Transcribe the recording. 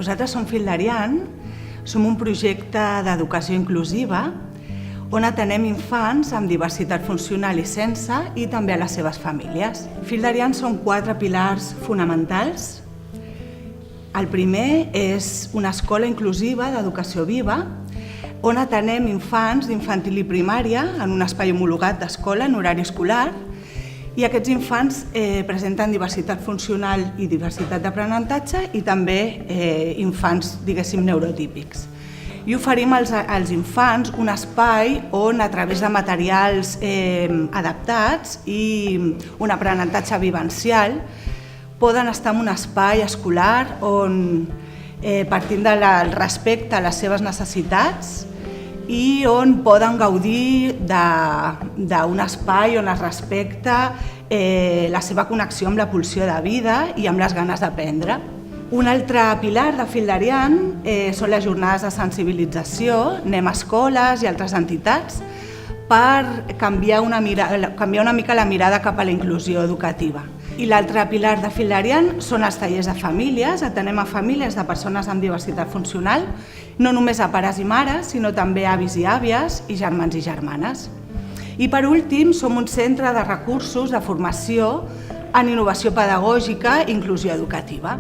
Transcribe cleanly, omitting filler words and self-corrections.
Nosaltres som Fil d'Ariany, som un projecte d'educació inclusiva on atenem infants amb diversitat funcional i sense i també a les seves famílies. Fil d'Ariany són 4 pilars fonamentals. El primer és una escola inclusiva d'educació viva on atenem infants d'infantil i primària en un espai homologat d'escola en horari escolar i aquests infants presenten diversitat funcional i diversitat d'aprenentatge i també infants, diguéssim, neurotípics. I oferim als infants un espai on, a través de materials adaptats i un aprenentatge vivencial, poden estar en un espai escolar on, partint del respecte a les seves necessitats, i on poden gaudir d'un espai on es respecta la seva connexió amb la pulsió de vida i amb les ganes d'aprendre. Un altre pilar de Fil d'Ariany són les jornades de sensibilització. Anem a escoles i altres entitats per canviar una mica la mirada cap a la inclusió educativa. I l'altre pilar de Fil d'Ariany són els tallers de famílies. Atenem a famílies de persones amb diversitat funcional, no només a pares i mares, sinó també a avis i àvies i germans i germanes. I per últim, som un centre de recursos de formació en innovació pedagògica i inclusió educativa.